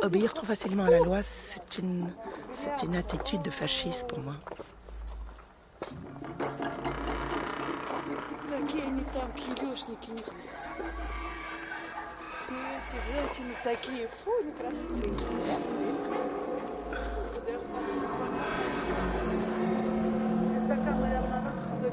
Obéir trop facilement à la loi, c'est une attitude de fasciste pour moi. Какие они там кирюшники. Эти женщины такие, фу, некрасивые. Стакан, наверное, надо сюда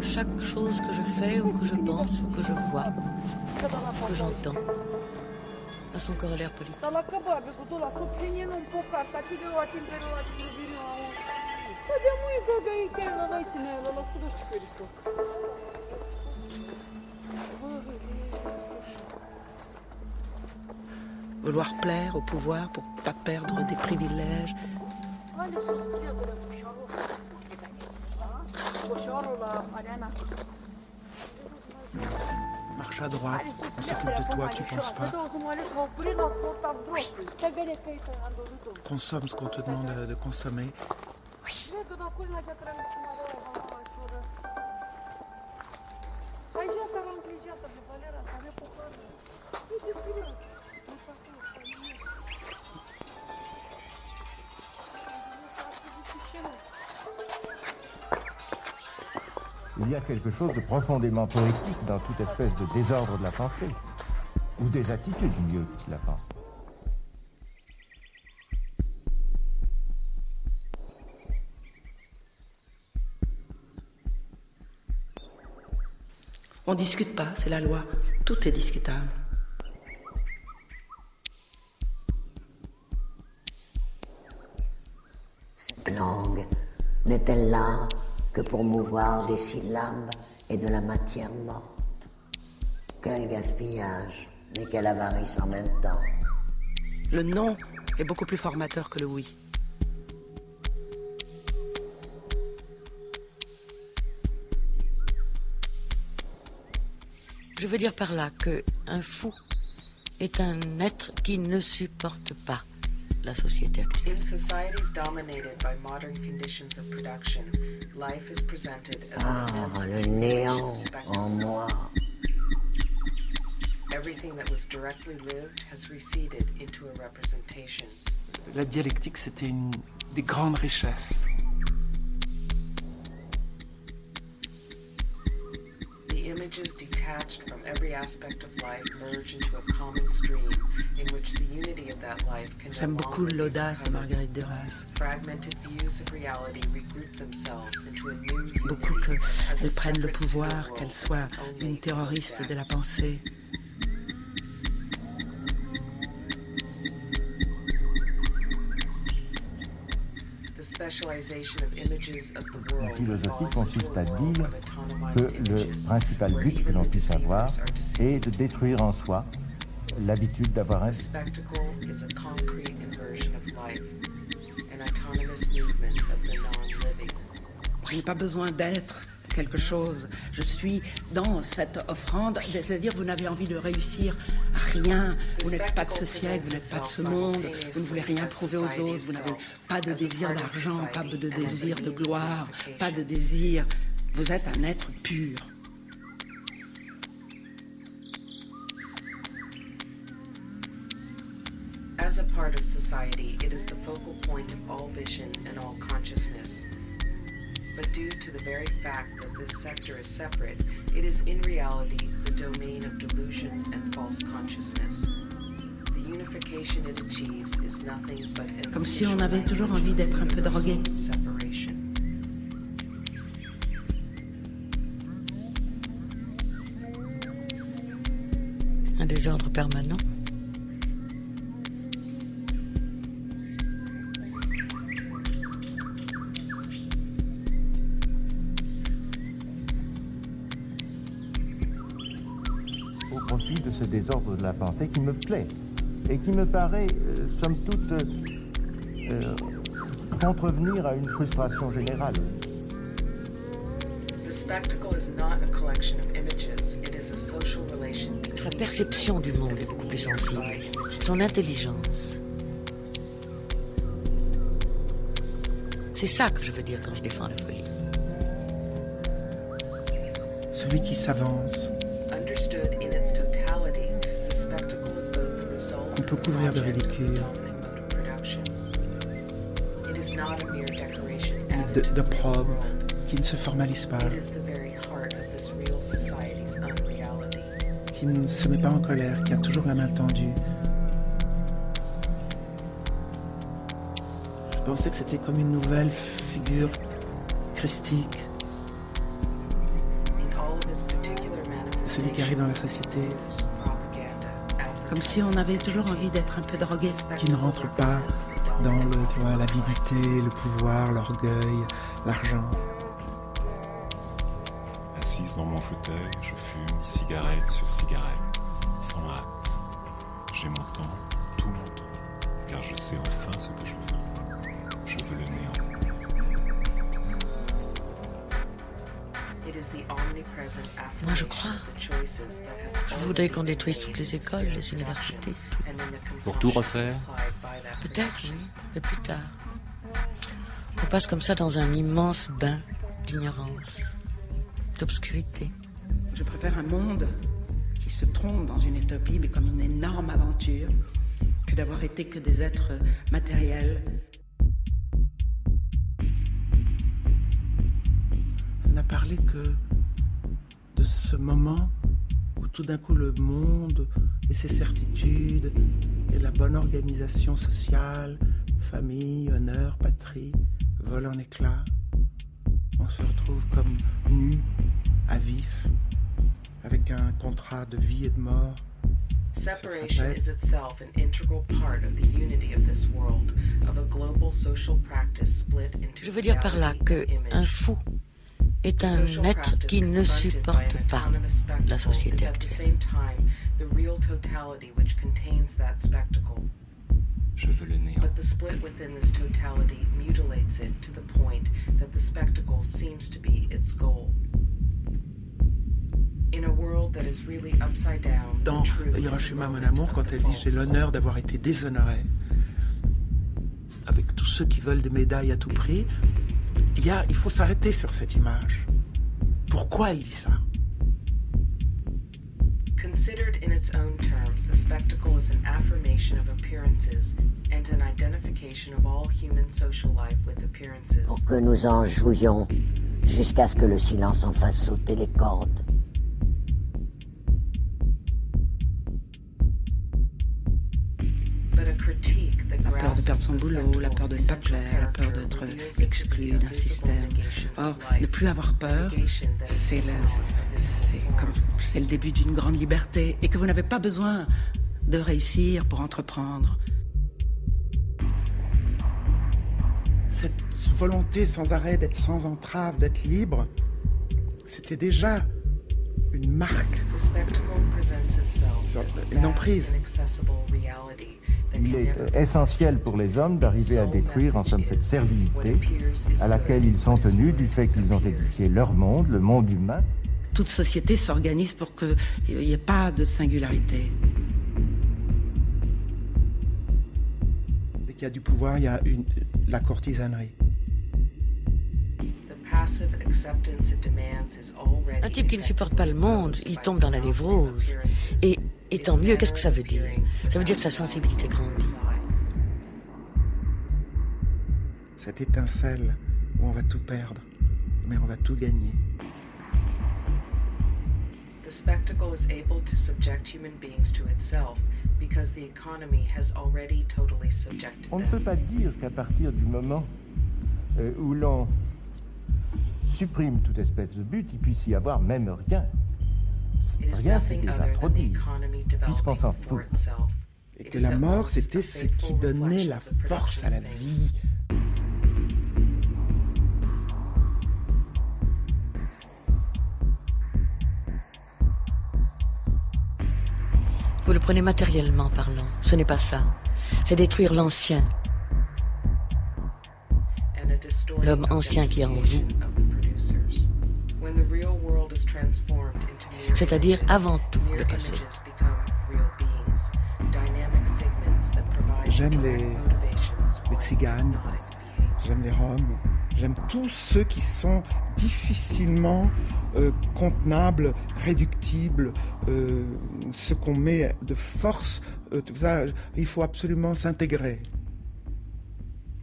Chaque chose que je fais ou que je pense ou que je vois, que j'entends, a son corollaire politique. Vouloir plaire au pouvoir pour ne pas perdre des privilèges. Marche à droite, on s'occupe de toi, tu penses pas. Consomme ce qu'on te demande de consommer. Il y a quelque chose de profondément poétique dans toute espèce de désordre de la pensée, ou des attitudes mieux que la pensée. On discute pas, c'est la loi. Tout est discutable. Cette langue n'est-elle là que pour mouvoir des syllabes et de la matière morte? Quel gaspillage, mais quelle avarice en même temps. Le non est beaucoup plus formateur que le oui. Je veux dire par là qu'un fou est un être qui ne supporte pas la société actuelle. In societies dominated by modern conditions of production, life is presented as an immense le néant en moi. Everything that was directly lived has receded into a representation. La dialectique, c'était une des grandes richesses. The images detached from every aspect of life merge into a common stream in which the unity of that life can no J'aime beaucoup longer be l'audace de covered. Marguerite Duras. Fragmented views of reality regroup themselves into a new unity Beaucoup as a qu'elle prenne le separate pouvoir, pseudo-world qu'elle soit that only une terroriste projects. de la pensée. The specialization of images of the La world philosophie evolves consiste into a à world dire of autonomized que le images, principal where but que even l'on the puisse avoir deceivers are deceived. est de détruire en soi l'habitude d'avoir un The spectacle is a concrete inversion of life, an autonomous movement of the non-living. Je n'ai pas besoin d'être quelque chose. Je suis dans cette offrande, c'est-à-dire vous n'avez envie de réussir rien. Vous n'êtes pas de ce siècle, vous n'êtes pas de ce monde, vous ne voulez rien prouver aux autres, vous n'avez pas de désir d'argent, pas de désir de gloire, pas de désir. Vous êtes un être pur. As a part of society, it is the focal point of all vision and all consciousness. But due to the very fact that this sector is separate, it is in reality the domain of delusion and false consciousness. The unification it achieves is nothing but an Comme si on avait toujours envie d'être un peu drogué. separation. Un désordre permanent. au profit de ce désordre de la pensée qui me plaît et qui me paraît, somme toute, contrevenir à une frustration générale. Sa perception du monde est beaucoup plus sensible, son intelligence. C'est ça que je veux dire quand je défends la folie. Celui qui s'avance, qu'on peut couvrir de ridicule, et d'opprobre, qui ne se formalise pas, qui ne se met pas en colère, qui a toujours la main tendue. Je pensais que c'était comme une nouvelle figure christique. Celui qui arrive dans la société, comme si on avait toujours envie d'être un peu drogué. qui ne rentre pas dans l'avidité, le pouvoir, l'orgueil, l'argent. Assise dans mon fauteuil, je fume cigarette sur cigarette, sans hâte. J'ai mon temps, tout mon temps, car je sais enfin ce que je veux. Je veux le néant. Moi, je crois. Je voudrais qu'on détruise toutes les écoles, les universités, tout. Pour tout refaire? Peut-être, oui, mais plus tard. Qu'on passe comme ça dans un immense bain d'ignorance, d'obscurité. Je préfère un monde qui se trompe dans une utopie, mais comme une énorme aventure, que d'avoir été que des êtres matériels. On n'a parlé que de ce moment où tout d'un coup le monde et ses certitudes et la bonne organisation sociale, famille, honneur, patrie, volent en éclats. On se retrouve comme nus, à vif, avec un contrat de vie et de mort. Separation is itself an integral part of the unity of this world, of a global social practice split into. Je veux dire par là que un fou est un être qui ne supporte pas la société actuelle. Je veux le néant. But the split within this totality mutilates it to the point that the spectacle seems to be its goal. In a world that is really upside down. Dans Hiroshima, mon amour, quand elle dit « j'ai l'honneur d'avoir été déshonorée », avec tous ceux qui veulent des médailles à tout prix, il faut s'arrêter sur cette image. Pourquoi elle dit ça? Considered in its own terms, the spectacle is an affirmation of appearances and an identification of all human social life with appearances. Pour que nous en jouions jusqu'à ce que le silence en fasse sauter les cordes. La peur de perdre son boulot, la peur de ne pas plaire, la peur d'être exclu d'un système. Or, ne plus avoir peur, c'est le début d'une grande liberté et que vous n'avez pas besoin de réussir pour entreprendre. Cette volonté sans arrêt d'être sans entrave, d'être libre, c'était déjà une marque, une emprise. Il est essentiel pour les hommes d'arriver à détruire en somme cette servilité à laquelle ils sont tenus du fait qu'ils ont édifié leur monde, le monde humain. Toute société s'organise pour qu'il n'y ait pas de singularité. Dès qu'il y a du pouvoir, il y a la courtisanerie. Un type qui ne supporte pas le monde, il tombe dans la névrose. Et tant mieux, qu'est-ce que ça veut dire? Ça veut dire que sa sensibilité grandit. Cette étincelle où on va tout perdre, mais on va tout gagner. The spectacle is able to subject human beings to itself because the economy has already totally subjected them. On ne peut pas dire qu'à partir du moment où l'on supprime toute espèce de but, il puisse y avoir même rien. Rien, c'est déjà trop dit, puisqu'on s'en fout. Et que la mort, c'était ce qui donnait la force à la vie. Vous le prenez matériellement parlant, ce n'est pas ça. C'est détruire l'ancien. l'homme ancien qui est en vous, c'est-à-dire avant tout le passé. J'aime les tziganes, j'aime les roms, j'aime tous ceux qui sont difficilement contenables, réductibles, ce qu'on met de force, tout ça, il faut absolument s'intégrer.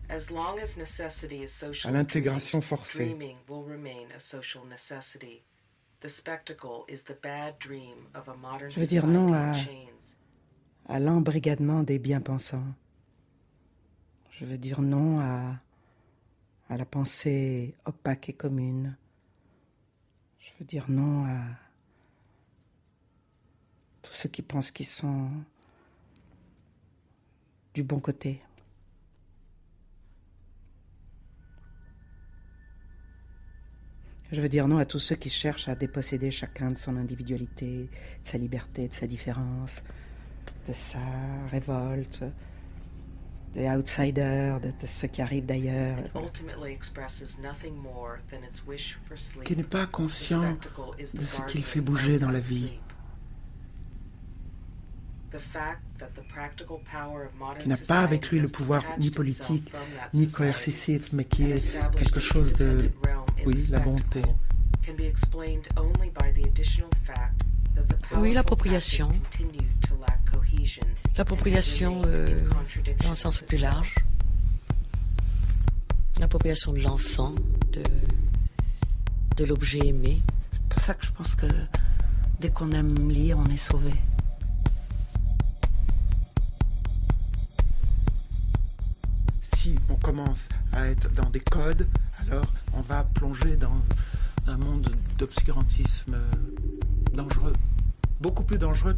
À l'intégration forcée. Je veux dire non à l'embrigadement des bien-pensants. Je veux dire non à la pensée opaque et commune. Je veux dire non à tous ceux qui pensent qu'ils sont du bon côté. Je veux dire non à tous ceux qui cherchent à déposséder chacun de son individualité, de sa liberté, de sa différence, de sa révolte, des outsiders, de ceux qui arrivent d'ailleurs. Qui n'est pas conscient de ce qu'il fait bouger dans la vie. Qui n'a pas avec lui le pouvoir ni politique, ni coercitif, mais qui est quelque chose de... Oui, la bonté. Oui, l'appropriation. L'appropriation dans un sens plus large. L'appropriation de l'enfant, de l'objet aimé. C'est pour ça que je pense que dès qu'on aime lire, on est sauvé. Si on commence à être dans des codes, alors on va plonger dans un monde d'obscurantisme dangereux. Beaucoup plus dangereux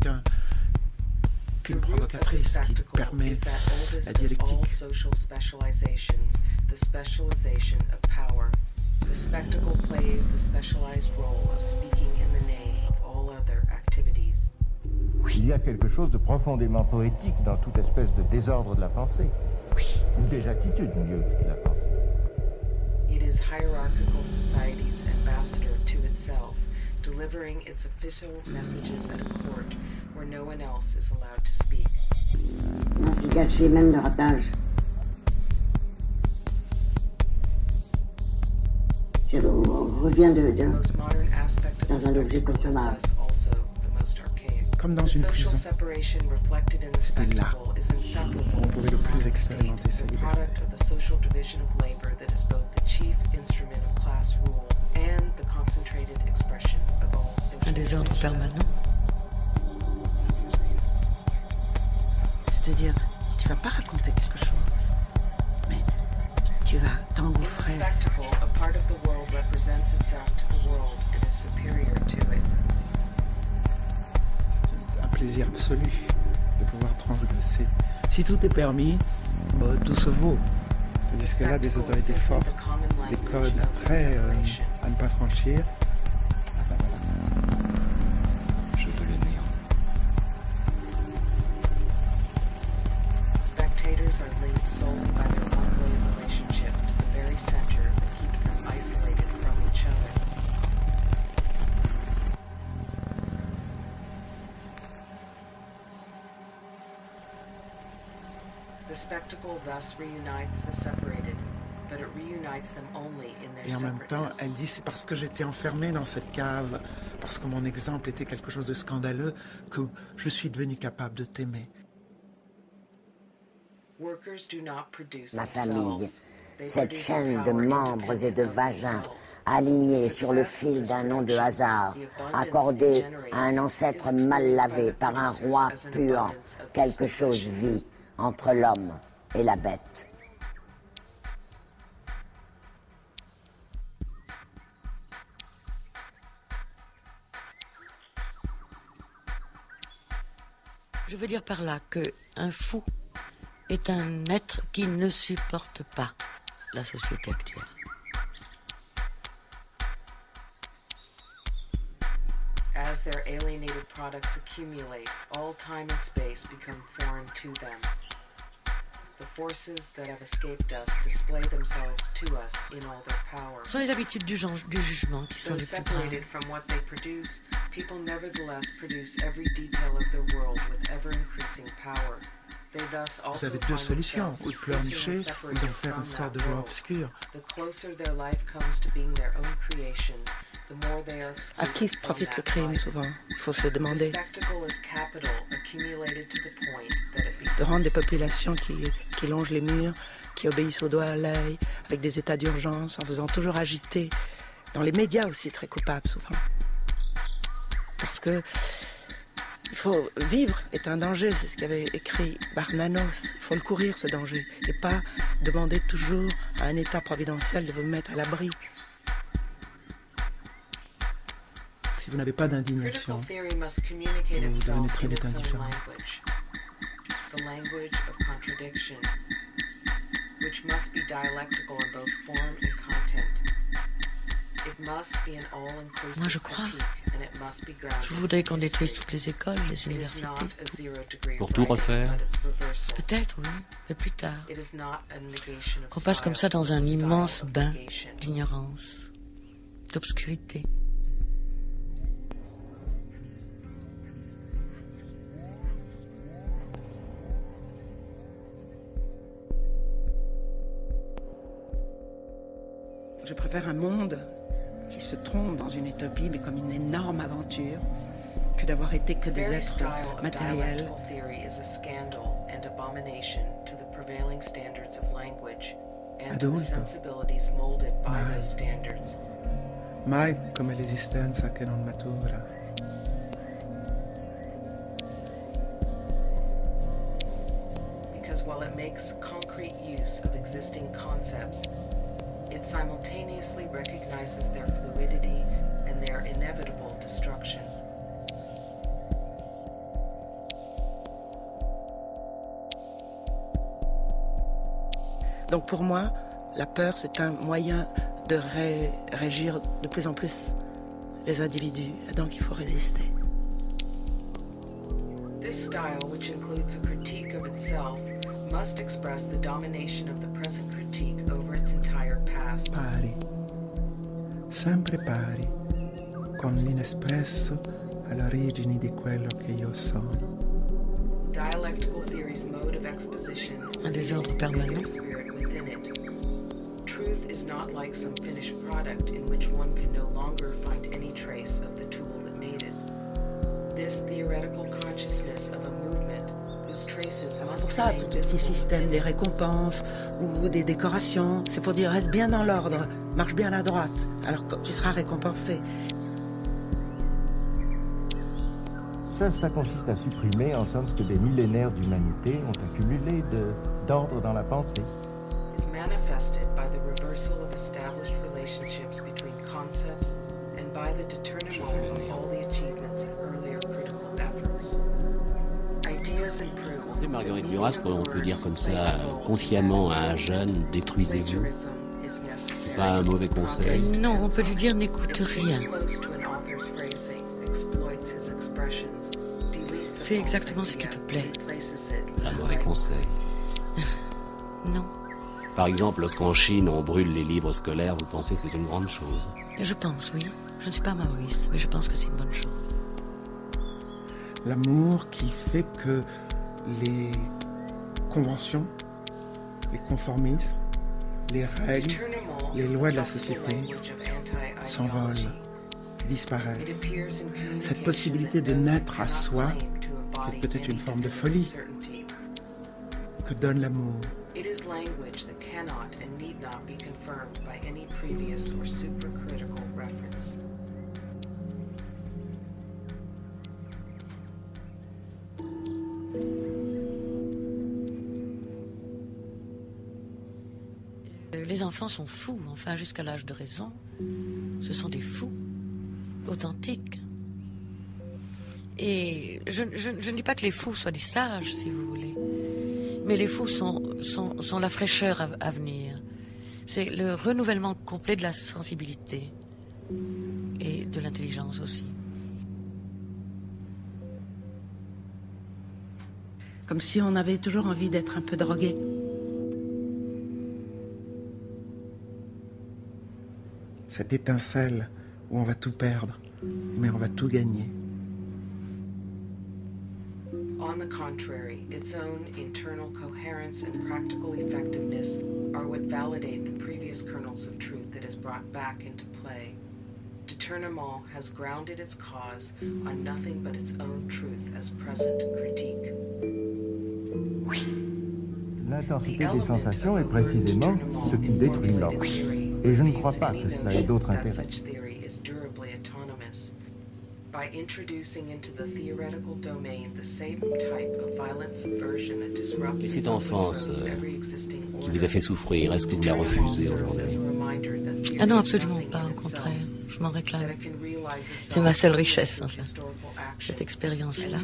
qu'une provocatrice qui permet la dialectique. Il y a quelque chose de profondément poétique dans toute espèce de désordre de la pensée. Ou des attitudes, mieux que la pensée. It is hierarchical society's ambassador to itself, delivering its official messages at a court where no one else is allowed to speak. Ainsi caché même le ratage. On revient dans un objet consommable. Comme dans une prison. C'était là où on pouvait le plus expérimenter sa liberté. Un désordre permanent. C'est-à-dire, tu vas pas raconter quelque chose, mais tu vas t'engouffrer. Un plaisir absolu de pouvoir transgresser. Si tout est permis, tout se vaut. Jusque-là, des autorités fortes, des codes prêts à ne pas franchir. Je veux le néant. Spectators are linked solely by their one-way relationship to the very center that keeps them isolated from each other. The spectacle thus reunites the separated, but it reunites them only in their Et en même temps, separateness. elle dit, c'est parce que j'étais enfermée dans cette cave, parce que mon exemple était quelque chose de scandaleux, que je suis devenue capable de t'aimer. Workers do not produce Ma famille, themselves. They cette produce chaîne a de power membres et de independent of vagins, themselves. alignés sur le fil d'un nom de hasard, accordé à un ancêtre mal lavé par un roi pur, quelque chose vit entre l'homme et la bête. Je veux dire par là que un fou est un être qui ne supporte pas la société actuelle. As their alienated products accumulate, all time and space become foreign to them. Ce sont les habitudes du jugement qui sont les plus graves. Vous avez deux solutions, ou de pleurnicher, ou d'en faire une sorte de voie obscure. À qui profite le crime souvent? Il faut se demander. De rendre des populations qui longent les murs, qui obéissent au doigt à l'œil, avec des états d'urgence, en faisant toujours agiter. Dans les médias aussi, très coupables souvent. Parce que il faut vivre est un danger, c'est ce qu'avait écrit Barnanos. Il faut le courir, ce danger, et pas demander toujours à un état providentiel de vous mettre à l'abri. Si vous n'avez pas d'indignation, vous devenez très vite indifférent. The language of contradiction, which must be dialectical in both form and content. It must be an all-inclusive Moi, je crois. critique, and it must be grounded. Je voudrais qu'on détruise toutes les écoles, les universités. Pour tout refaire. Peut-être, oui, mais plus tard. Qu'on passe comme ça dans un immense bain d'ignorance, d'obscurité. Je préfère un monde qui se trompe dans une utopie, mais comme une énorme aventure, que d'avoir été que des êtres matériels. Adulto, mai come l'esistenza che non matura. Because while it makes concrete use of existing concepts, it simultaneously recognizes their fluidity and their inevitable destruction. Donc pour moi, la peur, c'est un moyen de régir de plus en plus les individus. Et donc il faut résister. This style, which includes a critique of itself, must express the domination of the present critique over its entire past. Pari, sempre pari, con l'inespresso alle origini di quello che io sono. Dialectical theory's mode of exposition Un désordre permanent. spirit within it. Truth is not like some finished product in which one can no longer find any trace of the tool that made it. This theoretical consciousness of a movement whose traces C'est must pour ça, tout ce petit système des récompenses ou des décorations, c'est pour dire reste bien dans l'ordre, marche bien à droite, alors que tu seras récompensé. Ça consiste à supprimer, en somme, ce que des millénaires d'humanité ont accumulé d'ordre dans la pensée. is manifested by the reversal of established relationships between concepts and by the détournement of all the achievements of earlier critical efforts. Ideas improve. C'est Marguerite Duras, on peut dire comme ça, consciemment à un jeune, détruisez-vous. C'est pas un mauvais conseil. Non, on peut lui dire n'écoute rien. Fais exactement ce qui te plaît. Un mauvais conseil. Non. Par exemple, lorsqu'en Chine on brûle les livres scolaires, vous pensez que c'est une grande chose? Je pense, oui. Je ne suis pas maoïste, mais je pense que c'est une bonne chose. L'amour qui fait que les conventions, les conformismes, les règles, les lois de la société s'envolent, disparaissent. Cette possibilité de naître à soi, qui est peut-être une forme de folie, que donne l'amour. It is language that cannot and need not be confirmed by any previous or supercritical reference. Les enfants sont fous, enfin jusqu'à l'âge de raison. Ce sont des fous, authentiques. Et je ne dis pas que les fous soient des sages, si vous voulez. Mais les fous sont la fraîcheur à venir. C'est le renouvellement complet de la sensibilité et de l'intelligence aussi. Comme si on avait toujours envie d'être un peu drogué. cette étincelle où on va tout perdre, mais on va tout gagner. On the contrary, its own internal coherence and practical effectiveness are what validate the previous kernels of truth it has brought back into play. De Tournemont has grounded its cause on nothing but its own truth as present critique. L'intensité des sensations est précisément ce qui détruit l'homme. Et je ne crois pas que cela ait d'autre intérêt. By introducing into the theoretical domain the same type of violent subversion that disrupts Et cette enfance qui vous a fait souffrir, est-ce que vous la refusez aujourd'hui? Ah non, absolument pas, au contraire, je m'en réclame. C'est ma seule richesse, enfin, cette expérience-là.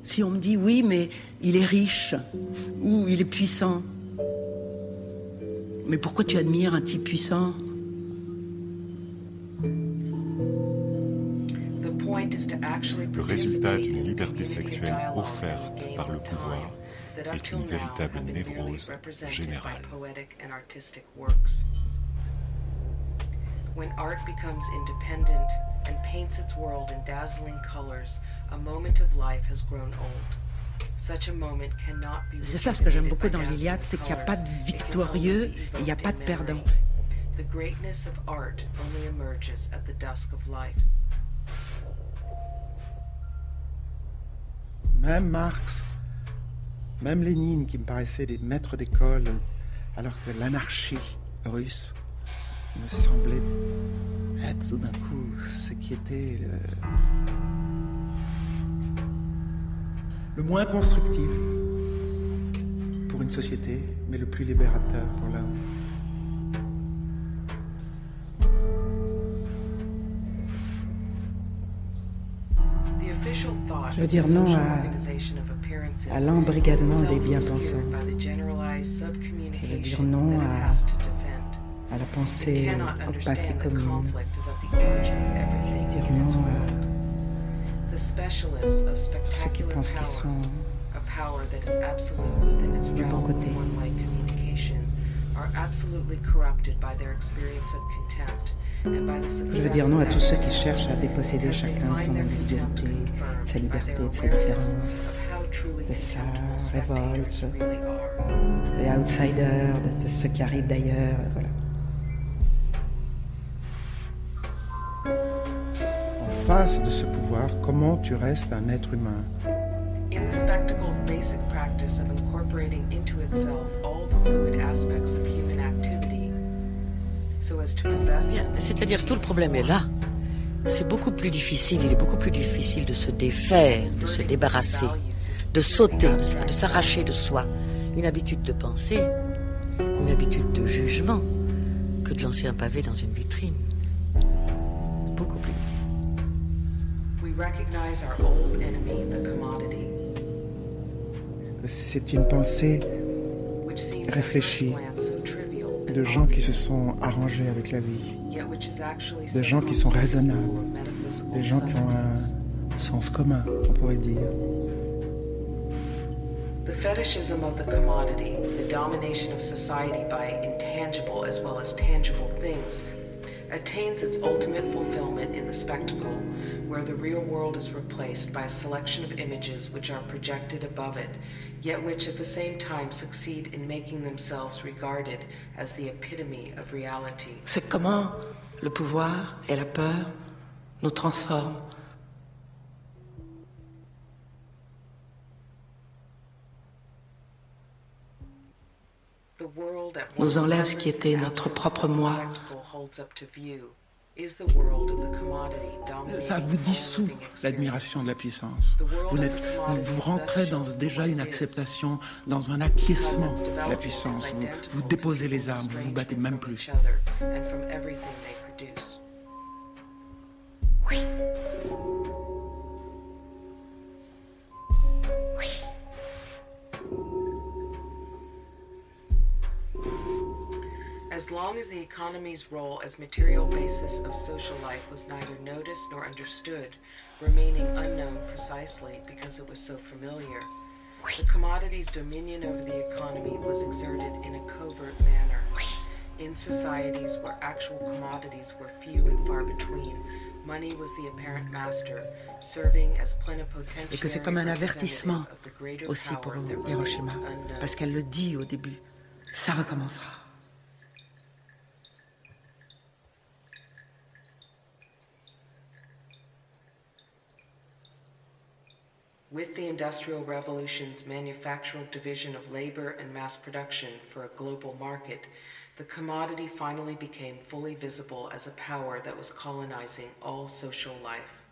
Si on me dit oui, mais il est riche ou il est puissant, mais pourquoi tu admires un type puissant? Le résultat d'une liberté sexuelle offerte par le pouvoir est une véritable névrose générale. When art becomes independent and paints its world in dazzling colors, a moment of life has grown old. Such a moment cannot be. C'est ça ce que j'aime beaucoup dans l'Iliade, c'est qu'il n'y a pas de victorieux et il n'y a pas de perdant. The greatness of art only emerges at the dusk of light. Même Marx, même Lénine, qui me paraissaient des maîtres d'école, alors que l'anarchie russe me semblait être tout d'un coup ce qui était le moins constructif pour une société, mais le plus libérateur pour l'homme. Je veux dire non à l'embrigadement des bien-pensants. Je veux dire non à la pensée opaque et commune. Je veux dire non à ceux qui pensent qu'ils sont du bon côté. Je veux dire non à tous ceux qui cherchent à déposséder chacun de son individualité, de sa liberté, de sa différence, de sa révolte, des outsiders, de ceux qui arrivent d'ailleurs, voilà. En face de ce pouvoir, comment tu restes un être humain? In the spectacle's basic practice of incorporating into itself all the fluid aspects of human activity, so as to possess. Bien, c'est-à-dire tout le problème est là. C'est beaucoup plus difficile, il est beaucoup plus difficile de se défaire, de se débarrasser, de sauter, de s'arracher de soi une habitude de pensée, une habitude de jugement, que de lancer un pavé dans une vitrine. Beaucoup plus difficile. We recognize our old enemy, the commodity. C'est une pensée réfléchie de gens qui se sont arrangés avec la vie, de gens qui sont raisonnables, des gens qui ont un sens commun, on pourrait dire. The fetishism of the commodity, the domination of society by intangible as well as tangible things, attains its ultimate fulfillment in the spectacle, where the real world is replaced by a selection of images which are projected above it, yet which at the same time succeed in making themselves regarded as the epitome of reality. C'est comment le pouvoir et la peur nous transforment. Nous enlève ce qui était notre propre moi. Ça vous dissout l'admiration de la puissance. Vous rentrez dans déjà une acceptation, dans un acquiescement de la puissance. Vous déposez les armes, vous vous battez même plus. long as the economy's role as material basis of social life was neither noticed nor understood, remaining unknown precisely because it was so familiar, the commodity's dominion over the economy was exerted in a covert manner. In societies where actual commodities were few and far between, money was the apparent master, serving as plenipotentiary. Et que c'est comme un avertissement aussi pour Hiroshima, parce qu'elle le dit au début, ça recommencera. With the Industrial Revolution's manufactural division of labor and mass production for a global market, the commodity finally became fully visible as a power that was colonizing all social life.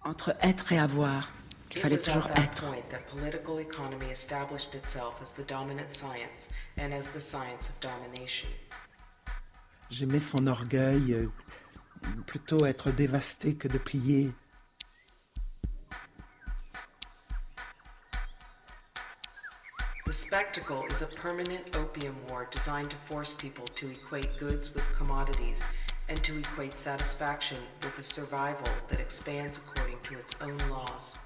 Entre être et avoir, qu'il fallait toujours être. It was at that point that political economy established itself as the dominant science and as the science of domination. J'aimais son orgueil, plutôt être dévasté que de plier. The spectacle is a permanent opium war designed to force people to equate goods with commodities and to equate satisfaction with a survival that expands according to its own laws.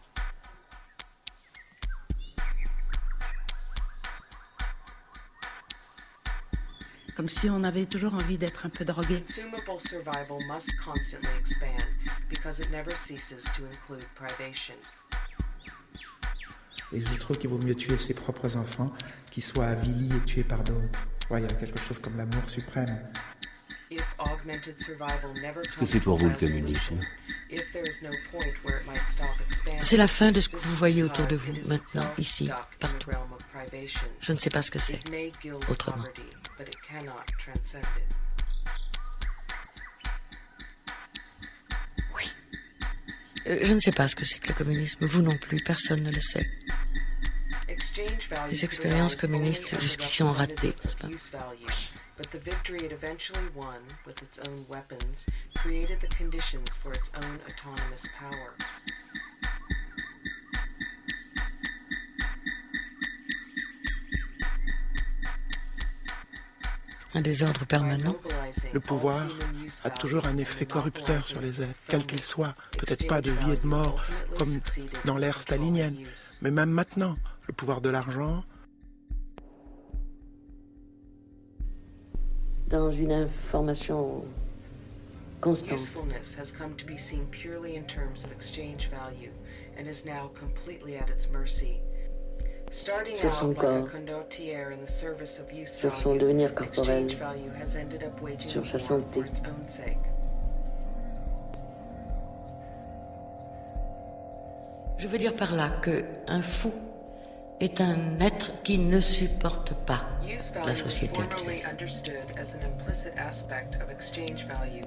Comme si on avait toujours envie d'être un peu drogué. Consumable survival must constantly expand because it never ceases to include privation. Et je trouve qu'il vaut mieux tuer ses propres enfants qu'ils soient avilis et tués par d'autres. Ouais, il y a quelque chose comme l'amour suprême. Est-ce que c'est pour vous le communisme? C'est la fin de ce que vous voyez autour de vous, maintenant, ici, partout. Je ne sais pas ce que c'est, autrement. Oui. Je ne sais pas ce que c'est que le communisme, vous non plus, personne ne le sait. Les expériences communistes jusqu'ici ont raté, n'est-ce pas? But the victory it eventually won with its own weapons created the conditions for its own autonomous power. Un désordre permanent. Le pouvoir a toujours un effet corrupteur sur les êtres, quels qu'ils soient. Peut-être pas de vie et de mort, comme dans l'ère stalinienne, mais même maintenant, le pouvoir de l'argent. Dans une information constante. Usefulness has come to be seen purely in terms of exchange value and is now completely at its mercy. Starting Sur son out corps, like a condottiere in the service of use sur son value, devenir corporel, exchange value has ended up waging sur a sa war santé. for its own sake. Je veux dire par là que un fou est un être qui ne supporte pas la société actuelle. As an implicit aspect of exchange value.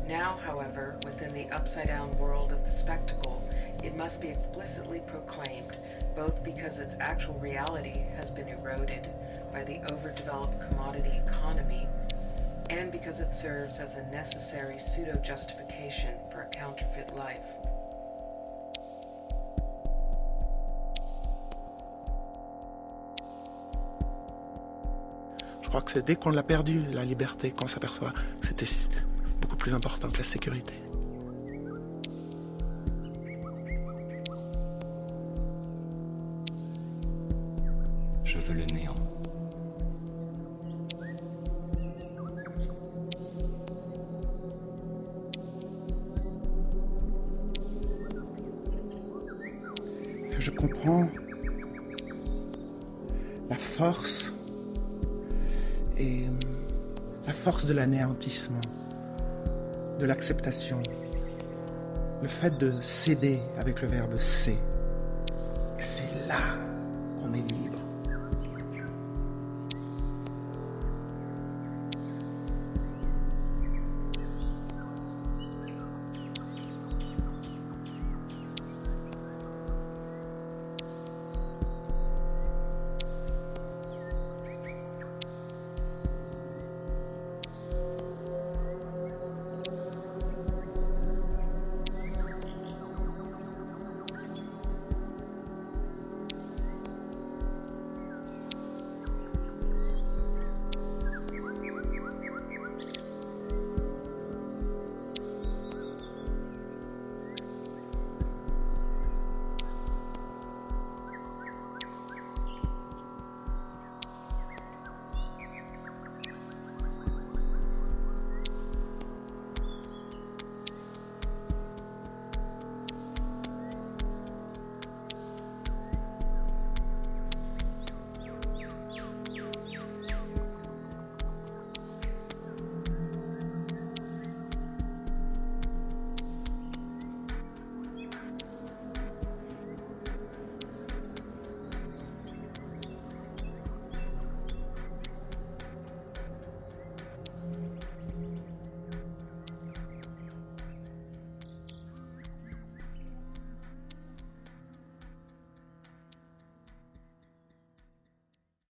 Now, however, within the upside-down world of the spectacle, it must be explicitly proclaimed, both because its actual reality has been eroded by the overdeveloped commodity economy, and because it serves as a necessary pseudo-justification for a counterfeit life. Je crois que c'est dès qu'on l'a perdu, la liberté, qu'on s'aperçoit que c'était beaucoup plus important que la sécurité. Je veux le néant. Que je comprends la force et la force de l'anéantissement, de l'acceptation, le fait de céder avec le verbe c'est, c'est là